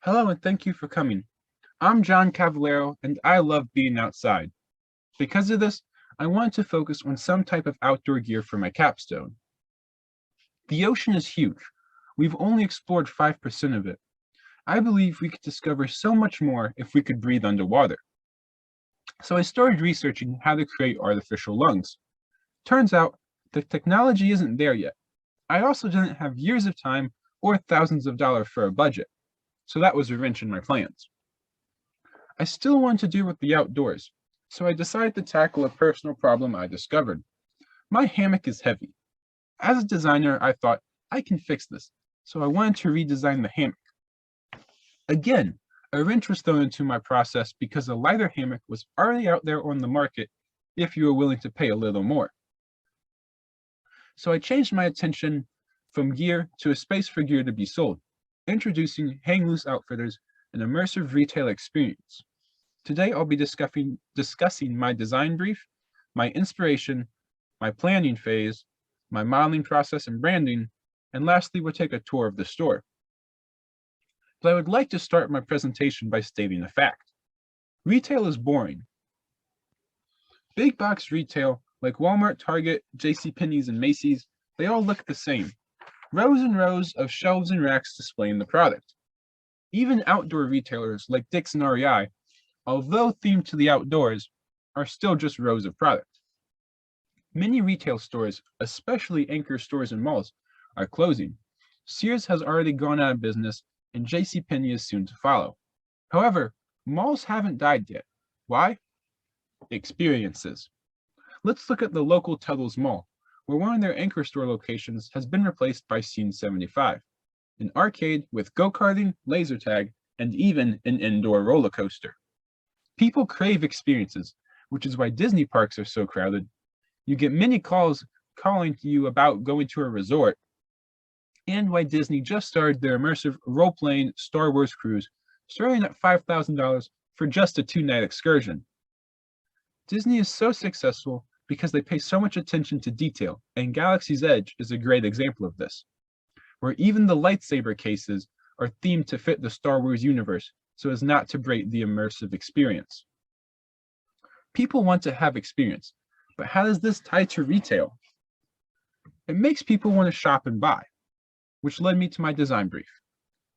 Hello and thank you for coming. I'm John Cavallaro and I love being outside. Because of this, I wanted to focus on some type of outdoor gear for my capstone. The ocean is huge. We've only explored 5% of it. I believe we could discover so much more if we could breathe underwater. So I started researching how to create artificial lungs. Turns out the technology isn't there yet. I also didn't have years of time or thousands of dollars for a budget, so that was a wrench in my plans. I still wanted to do with the outdoors, so I decided to tackle a personal problem I discovered. My hammock is heavy. As a designer, I thought, I can fix this, so I wanted to redesign the hammock. Again, a wrench was thrown into my process because a lighter hammock was already out there on the market if you were willing to pay a little more. So I changed my attention from gear to a space for gear to be sold, introducing Hang Loose Outfitters, an immersive retail experience. Today I'll be discussing my design brief, my inspiration, my planning phase, my modeling process and branding, and lastly we'll take a tour of the store. But I would like to start my presentation by stating a fact. Retail is boring. Big box retail, like Walmart, Target, JCPenney's, and Macy's, they all look the same. Rows and rows of shelves and racks displaying the product. Even outdoor retailers like Dick's and REI, although themed to the outdoors, are still just rows of product. Many retail stores, especially anchor stores and malls, are closing. Sears has already gone out of business and JCPenney is soon to follow. However, malls haven't died yet. Why? Experiences. Let's look at the local Tuttle's Mall, where one of their anchor store locations has been replaced by Scene 75, an arcade with go-karting, laser tag, and even an indoor roller coaster. People crave experiences, which is why Disney parks are so crowded. You get many calls calling you about going to a resort, and why Disney just started their immersive role-playing Star Wars cruise, starting at $5,000 for just a 2-night excursion. Disney is so successful because they pay so much attention to detail, and Galaxy's Edge is a great example of this, where even the lightsaber cases are themed to fit the Star Wars universe so as not to break the immersive experience. People want to have experience, but how does this tie to retail? It makes people want to shop and buy, which led me to my design brief.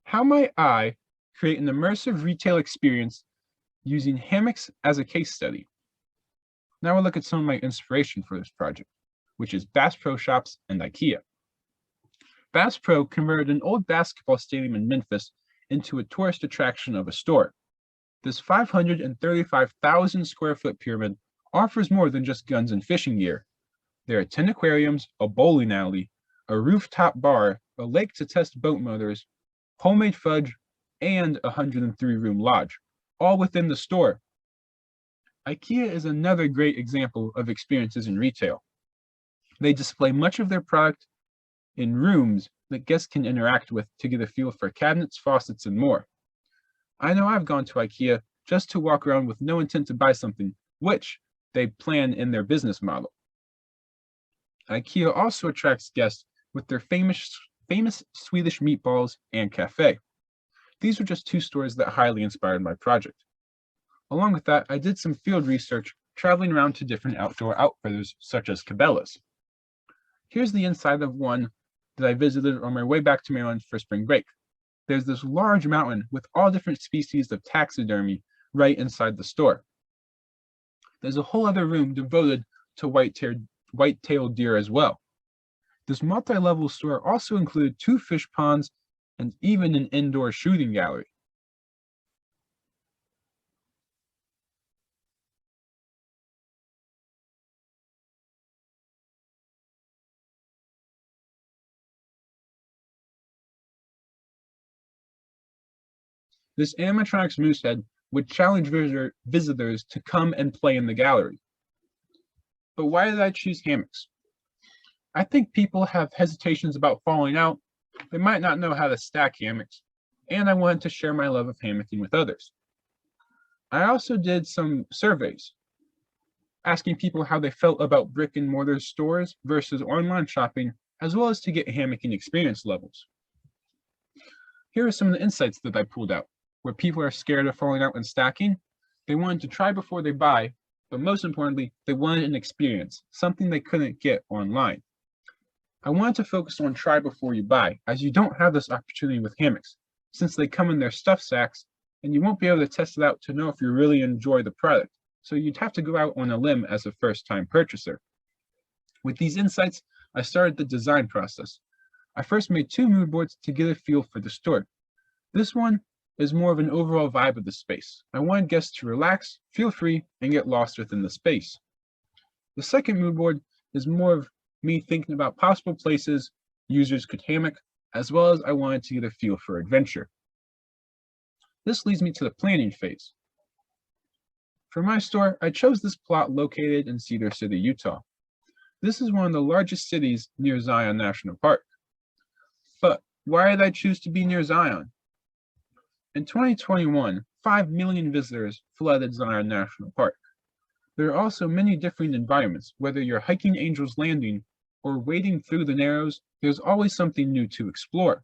How might I create an immersive retail experience using hammocks as a case study? Now we'll look at some of my inspiration for this project, which is Bass Pro Shops and IKEA. Bass Pro converted an old basketball stadium in Memphis into a tourist attraction of a store. This 535,000 square foot pyramid offers more than just guns and fishing gear. There are 10 aquariums, a bowling alley, a rooftop bar, a lake to test boat motors, homemade fudge, and a 103-room lodge, all within the store. IKEA is another great example of experiences in retail. They display much of their product in rooms that guests can interact with to get a feel for cabinets, faucets, and more. I know I've gone to IKEA just to walk around with no intent to buy something, which they plan in their business model. IKEA also attracts guests with their famous Swedish meatballs and cafe. These are just 2 stores that highly inspired my project. Along with that, I did some field research traveling around to different outdoor outfitters such as Cabela's. Here's the inside of one that I visited on my way back to Maryland for spring break. There's this large mountain with all different species of taxidermy right inside the store. There's a whole other room devoted to white-tailed deer as well. This multi-level store also included 2 fish ponds and even an indoor shooting gallery. This animatronics moose head would challenge visitors to come and play in the gallery. But why did I choose hammocks? I think people have hesitations about falling out, they might not know how to stack hammocks, and I wanted to share my love of hammocking with others. I also did some surveys, asking people how they felt about brick and mortar stores versus online shopping, as well as to get hammocking experience levels. Here are some of the insights that I pulled out. where people are scared of falling out and stacking. They wanted to try before they buy, but most importantly, they wanted an experience, something they couldn't get online. I wanted to focus on try before you buy, as you don't have this opportunity with hammocks, since they come in their stuff sacks, and you won't be able to test it out to know if you really enjoy the product, so you'd have to go out on a limb as a first-time purchaser. With these insights, I started the design process. I first made 2 mood boards to get a feel for the store. This one is more of an overall vibe of the space. I wanted guests to relax, feel free, and get lost within the space. The second mood board is more of me thinking about possible places users could hammock, as well as I wanted to get a feel for adventure. This leads me to the planning phase. For my store, I chose this plot located in Cedar City, Utah. This is one of the largest cities near Zion National Park. But why did I choose to be near Zion? In 2021, 5 million visitors flooded Zion National Park. There are also many different environments. Whether you're hiking Angel's Landing or wading through the Narrows, there's always something new to explore.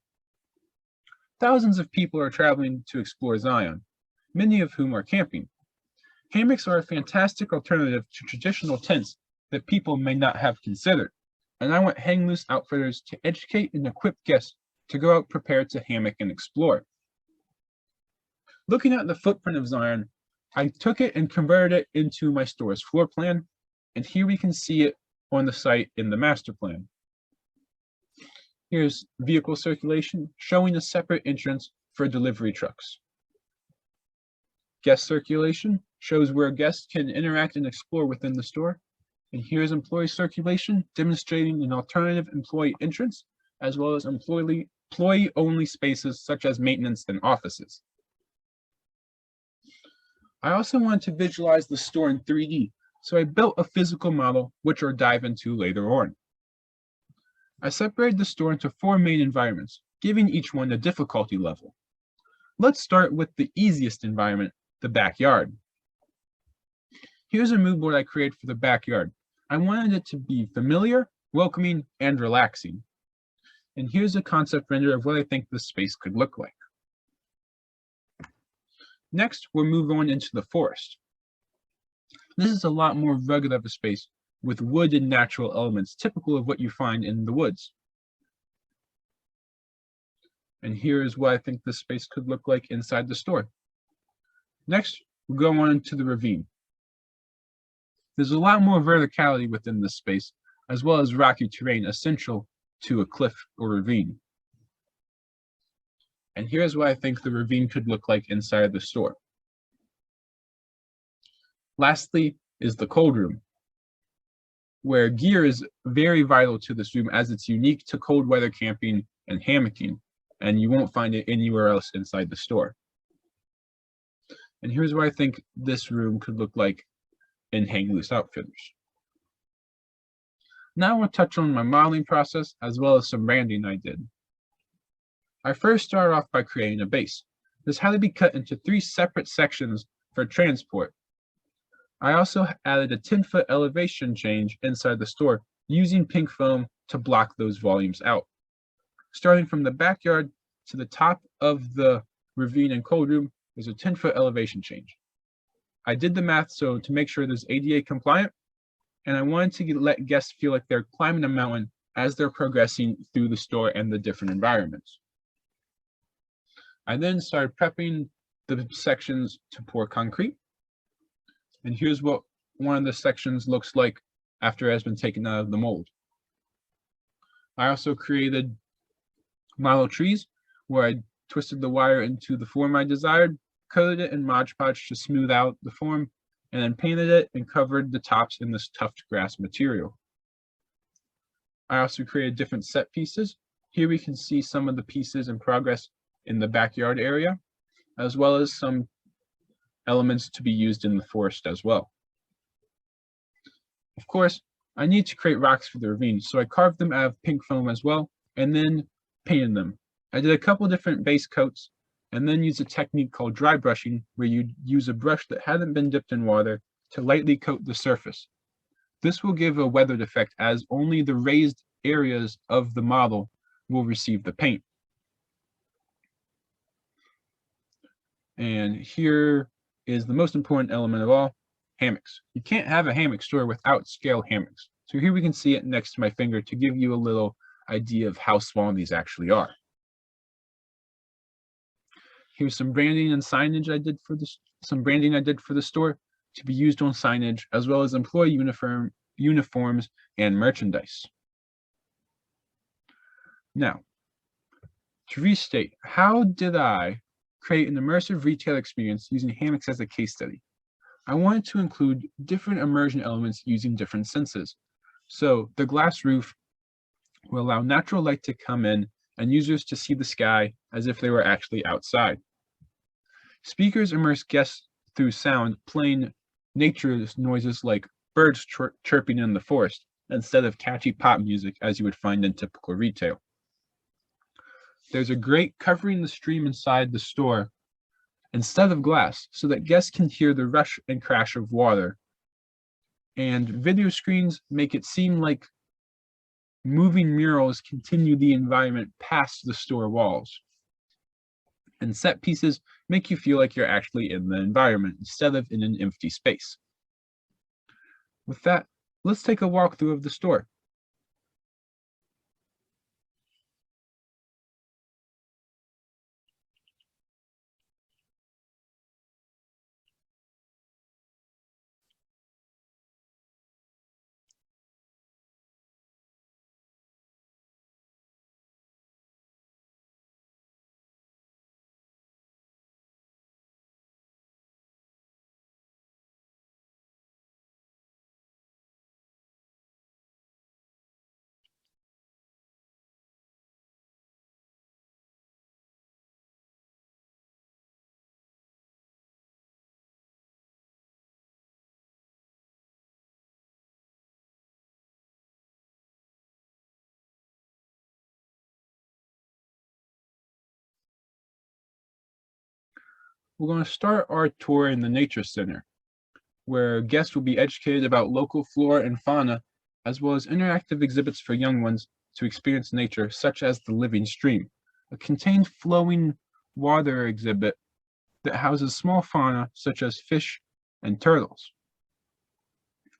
Thousands of people are traveling to explore Zion, many of whom are camping. Hammocks are a fantastic alternative to traditional tents that people may not have considered, and I want Hang Loose outfitters to educate and equip guests to go out prepared to hammock and explore. Looking at the footprint of Zion, I took it and converted it into my store's floor plan, and here we can see it on the site in the master plan. Here's vehicle circulation, showing a separate entrance for delivery trucks. Guest circulation shows where guests can interact and explore within the store. And here's employee circulation, demonstrating an alternative employee entrance, as well as employee-only spaces such as maintenance and offices. I also wanted to visualize the store in 3D, so I built a physical model, which I'll dive into later on. I separated the store into 4 main environments, giving each one a difficulty level. Let's start with the easiest environment, the backyard. Here's a mood board I created for the backyard. I wanted it to be familiar, welcoming, and relaxing. And here's a concept render of what I think this space could look like. Next, we'll move on into the forest. This is a lot more rugged of a space with wood and natural elements typical of what you find in the woods. And here is what I think this space could look like inside the store. Next, we'll go on to the ravine. There's a lot more verticality within this space, as well as rocky terrain essential to a cliff or ravine. And here's what I think the ravine could look like inside the store. Lastly is the cold room, where gear is very vital to this room as it's unique to cold weather camping and hammocking, and you won't find it anywhere else inside the store. And here's what I think this room could look like in Hang Loose Outfitters. Now we'll touch on my modeling process as well as some branding I did. I first started off by creating a base. This had to be cut into 3 separate sections for transport. I also added a 10-foot elevation change inside the store using pink foam to block those volumes out. Starting from the backyard to the top of the ravine and cold room, there's a 10-foot elevation change. I did the math so to make sure there's ADA compliant, and I wanted to let guests feel like they're climbing a mountain as they're progressing through the store and the different environments. I then started prepping the sections to pour concrete. And here's what one of the sections looks like after it has been taken out of the mold. I also created model trees where I twisted the wire into the form I desired, coated it in Mod Podge to smooth out the form, and then painted it and covered the tops in this tufted grass material. I also created different set pieces. Here we can see some of the pieces in progress in the backyard area, as well as some elements to be used in the forest as well. Of course, I need to create rocks for the ravine, so I carved them out of pink foam as well, and then painted them. I did a couple different base coats, and then used a technique called dry brushing, where you use a brush that hadn't been dipped in water to lightly coat the surface. This will give a weathered effect, as only the raised areas of the model will receive the paint. And here is the most important element of all, hammocks. You can't have a hammock store without scale hammocks. So here we can see it next to my finger to give you a little idea of how small these actually are. Here's some branding and signage I did for the store to be used on signage, as well as employee uniforms and merchandise. Now, to restate, how did I create an immersive retail experience using hammocks as a case study? I wanted to include different immersion elements using different senses. So the glass roof will allow natural light to come in and users to see the sky as if they were actually outside. Speakers immerse guests through sound, playing nature's noises like birds chirping in the forest instead of catchy pop music as you would find in typical retail. There's a grate covering the stream inside the store instead of glass so that guests can hear the rush and crash of water. And video screens make it seem like moving murals continue the environment past the store walls. And set pieces make you feel like you're actually in the environment instead of in an empty space. With that, let's take a walkthrough of the store. We're going to start our tour in the Nature Center, where guests will be educated about local flora and fauna, as well as interactive exhibits for young ones to experience nature, such as the Living Stream, a contained flowing water exhibit that houses small fauna such as fish and turtles.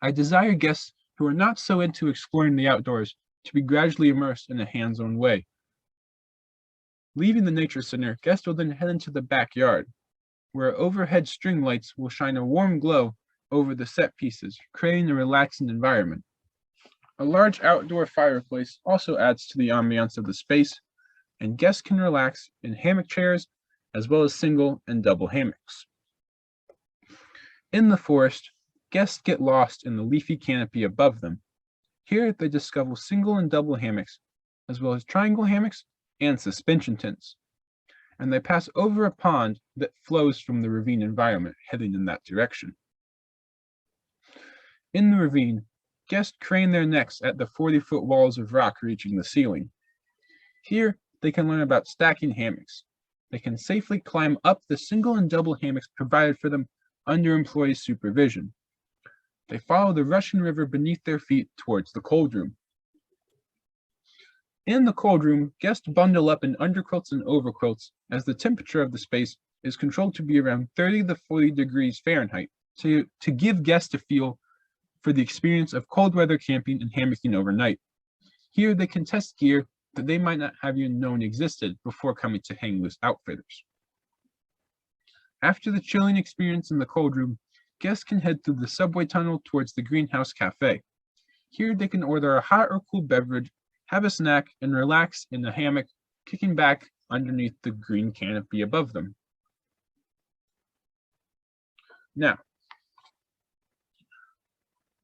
I desire guests who are not so into exploring the outdoors to be gradually immersed in a hands-on way. Leaving the Nature Center, guests will then head into the backyard, where overhead string lights will shine a warm glow over the set pieces, creating a relaxing environment. A large outdoor fireplace also adds to the ambiance of the space, and guests can relax in hammock chairs as well as single and double hammocks. In the forest, guests get lost in the leafy canopy above them. Here they discover single and double hammocks, as well as triangle hammocks and suspension tents. And they pass over a pond that flows from the ravine environment, heading in that direction. In the ravine, guests crane their necks at the 40-foot walls of rock reaching the ceiling. Here, they can learn about stacking hammocks. They can safely climb up the single and double hammocks provided for them under employee supervision. They follow the rushing river beneath their feet towards the cold room. In the cold room, guests bundle up in underquilts and overquilts as the temperature of the space is controlled to be around 30 to 40 degrees Fahrenheit to give guests a feel for the experience of cold weather camping and hammocking overnight. Here they can test gear that they might not have even known existed before coming to Hang Loose Outfitters. After the chilling experience in the cold room, guests can head through the subway tunnel towards the Greenhouse Cafe. Here they can order a hot or cool beverage, have a snack, and relax in the hammock, kicking back underneath the green canopy above them. Now,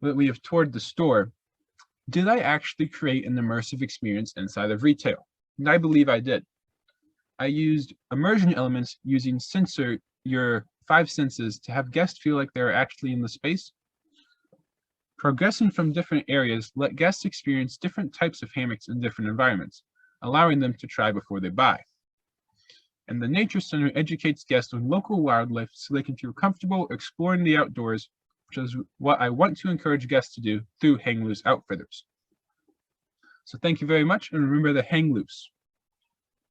that we have toured the store, did I actually create an immersive experience inside of retail? And I believe I did. I used immersion elements using sensor your 5 senses to have guests feel like they're actually in the space. Progressing from different areas let guests experience different types of hammocks in different environments, allowing them to try before they buy. And the Nature Center educates guests on local wildlife so they can feel comfortable exploring the outdoors, which is what I want to encourage guests to do through Hang Loose Outfitters. So thank you very much, and remember to hang loose.